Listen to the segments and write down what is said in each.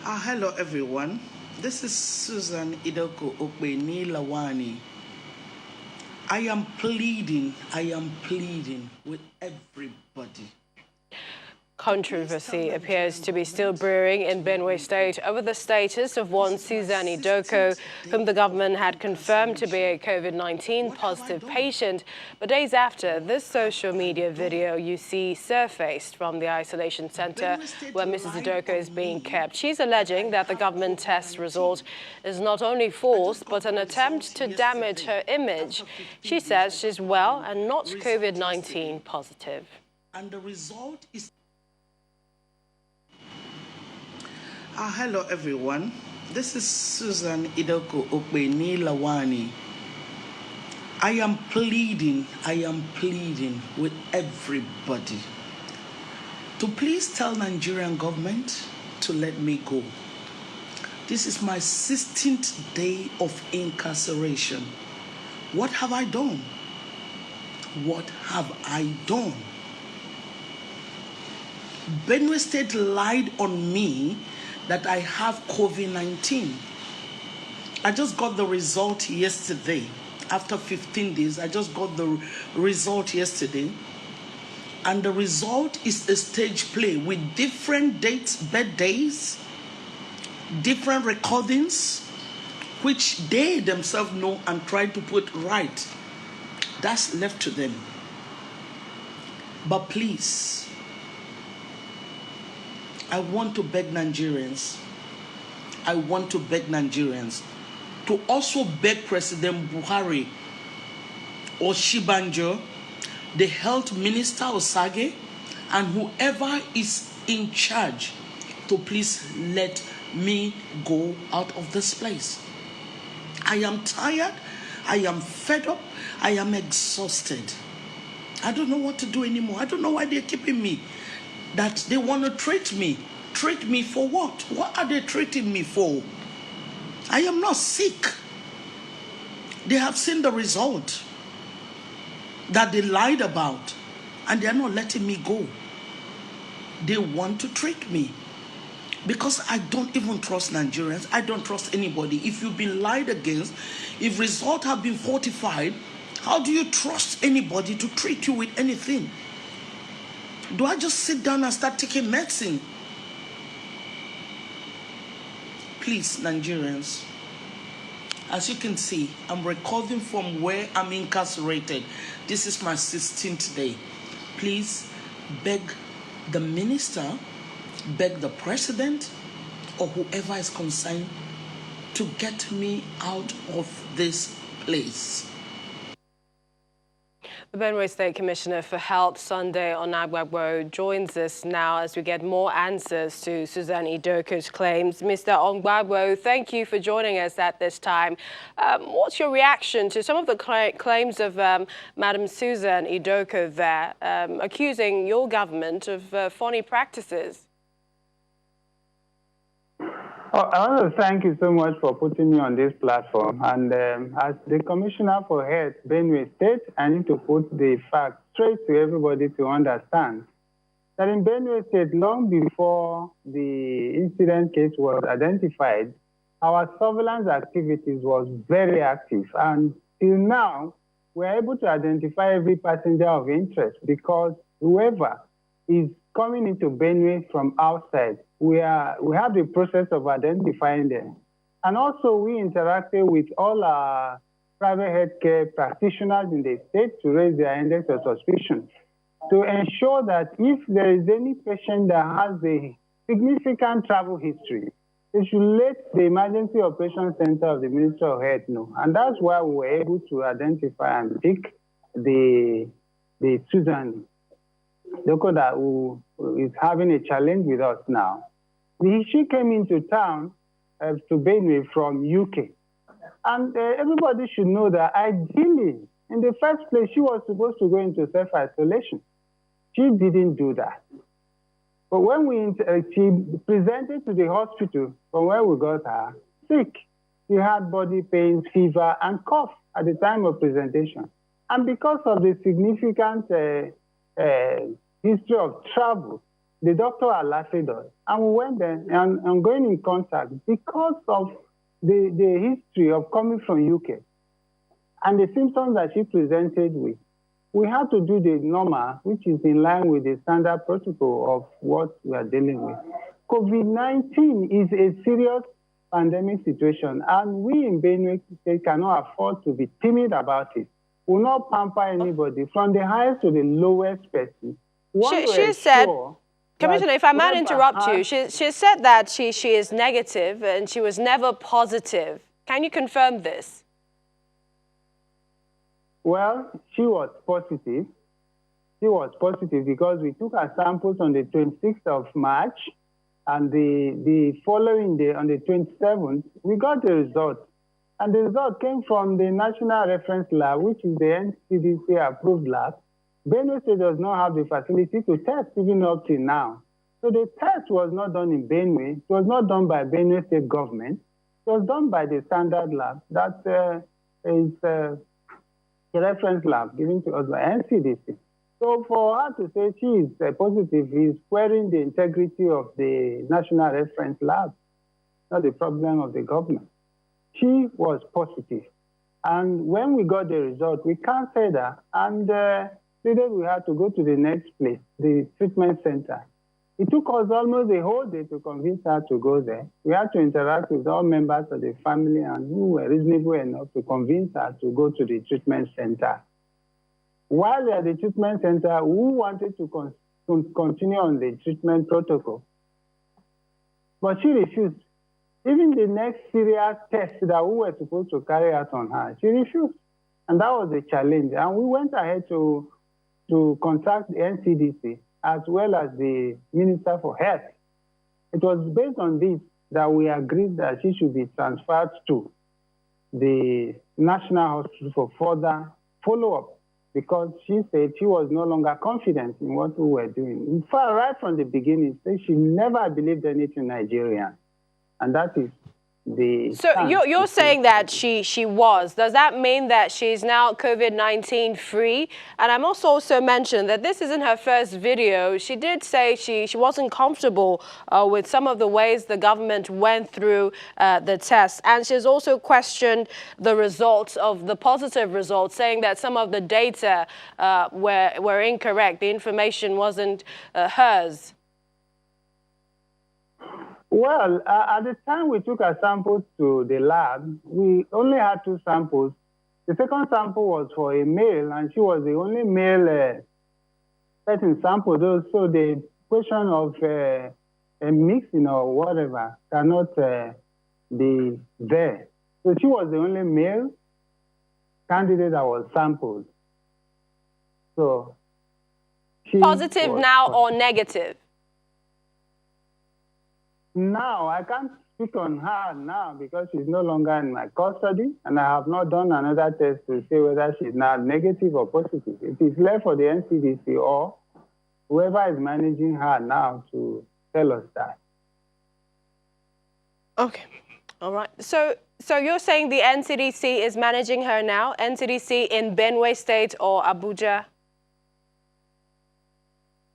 Hello everyone. This is Susan Idoko Okbeni Lawani. I am pleading with everybody. Controversy appears to be still brewing in Benue State over the status of one Susan Idoko, whom the government had confirmed to be a COVID-19 positive patient. But days after, this social media video you see surfaced from the isolation center where Mrs. Idoko is being kept. She's alleging that the government test result is not only false, but an attempt to damage her image. She says she's well and not COVID-19 positive. And the result is... hello everyone. This is Susan Idoko Okbeni Lawani. I am pleading with everybody to please tell Nigerian government to let me go. This is my 16th day of incarceration. What have I done? What have I done? Benue State lied on me that I have COVID-19. I just got the result yesterday. After 15 days, I just got the result yesterday. And the result is a stage play with different dates, birthdays, different recordings, which they themselves know and try to put right. That's left to them. But please, I want to beg Nigerians to also beg President Buhari or Shibanjo, the health minister Osage, and whoever is in charge to please let me go out of this place. I am tired, I am fed up, I am exhausted. I don't know what to do anymore. I don't know why they're keeping me. That they want to treat me. Treat me for what? What are they treating me for? I am not sick. They have seen the result that they lied about, and they are not letting me go. They want to treat me because I don't even trust Nigerians. I don't trust anybody. If you've been lied against, if results have been fortified, how do you trust anybody to treat you with anything? Do I just sit down and start taking medicine? Please, Nigerians, as you can see, I'm recording from where I'm incarcerated. This is my 16th day. Please beg the minister, beg the president, or whoever is concerned to get me out of this place. The Benue State Commissioner for Health, Sunday Onagbagbo, joins us now as we get more answers to Susan Idoko's claims. Mr. Onagbagbo, thank you for joining us at this time. What's your reaction to some of the claims of Madam Susan Idoko there, accusing your government of phony practices? I want to thank you so much for putting me on this platform. And as the Commissioner for Health, Benue State, I need to put the facts straight to everybody to understand that in Benue State, long before the incident case was identified, our surveillance activities was very active. And till now, we're able to identify every passenger of interest because whoever is coming into Benue from outside, we have the process of identifying them. And also we interacted with all our private healthcare practitioners in the state to raise their index of suspicion to ensure that if there is any patient that has a significant travel history, they should let the Emergency Operations Center of the Ministry of Health know. And that's why we were able to identify and pick the Susan Idoko who is having a challenge with us now. She came into town to Benue from UK. And everybody should know that ideally, in the first place, she was supposed to go into self-isolation. She didn't do that. But when she presented to the hospital from where we got her sick, she had body pains, fever, and cough at the time of presentation. And because of the significant history of travel, the doctor alerted us, and we went there and going in contact because of the history of coming from UK and the symptoms that she presented with. We had to do the normal, which is in line with the standard protocol of what we are dealing with. COVID-19 is a serious pandemic situation, and we in Benue State cannot afford to be timid about it. We will not pamper anybody, from the highest to the lowest person. She said, Commissioner, if I might interrupt you, she said that she is negative and she was never positive. Can you confirm this? Well, she was positive. She was positive because we took her samples on the 26th of March, and the following day, on the 27th, we got the result. And the result came from the National Reference Lab, which is the NCDC approved lab. Benue State does not have the facility to test even up till now. So the test was not done in Benue. It was not done by Benue State government. It was done by the standard lab. That is a reference lab given to us by NCDC. So for her to say she is positive is querying the integrity of the National Reference Lab, not the problem of the government. She was positive. And when we got the result, we canceled her, and we had to go to the next place, the treatment center. It took us almost a whole day to convince her to go there. We had to interact with all members of the family and who were reasonable enough to convince her to go to the treatment center. While at the treatment center, we wanted to continue on the treatment protocol, but she refused. Even the next serious test that we were supposed to carry out on her, she refused. And that was a challenge. And we went ahead to contact the NCDC as well as the Minister for Health. It was based on this that we agreed that she should be transferred to the National Hospital for further follow-up, because she said she was no longer confident in what we were doing. In fact, right from the beginning, she never believed anything Nigerian. And that is the... So you're saying that she was. Does that mean that she's now COVID-19 free? And I'm also mentioned that this isn't her first video. She did say she wasn't comfortable with some of the ways the government went through the test. And she's also questioned the results of the positive results, saying that some of the data were incorrect. The information wasn't hers. Well, at the time we took our samples to the lab, we only had 2 samples. The second sample was for a male, and she was the only male person sampled. So the question of a mixing or whatever cannot be there. So she was the only male candidate that was sampled. So she positive now or negative? Now, I can't speak on her now because she's no longer in my custody, and I have not done another test to say whether she's now negative or positive. It is left for the NCDC or whoever is managing her now to tell us that. Okay. All right. So you're saying the NCDC is managing her now? NCDC in Benue State or Abuja?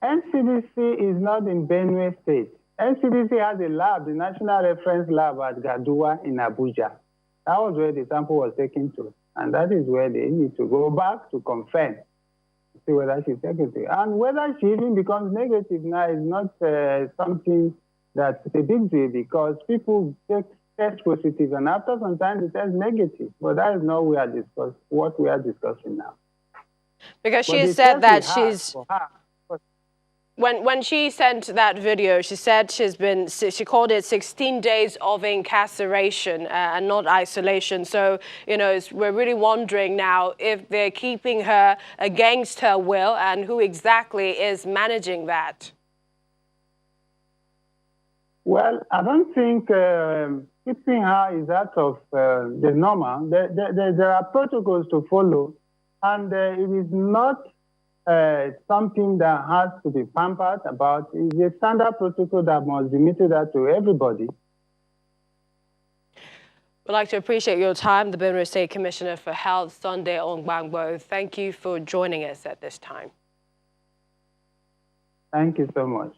NCDC is not in Benue State. NCDC has a lab, the National Reference Lab at Gadua in Abuja. That was where the sample was taken to. And that is where they need to go back to confirm, see whether she's negative. And whether she even becomes negative now is not something that's a big deal, because people test positive and after some time they test negative. But that is not what we are discussing now. Because she said that she's... When she sent that video, she said she called it 16 days of incarceration and not isolation. So, you know, we're really wondering now if they're keeping her against her will and who exactly is managing that. Well, I don't think keeping her is out of the normal. There are protocols to follow, and it is not something that has to be pampered about. It's a standard protocol that must be meted out to everybody. We'd like to appreciate your time, the Benue State Commissioner for Health, Sunday Ongbangbo. Thank you for joining us at this time. Thank you so much.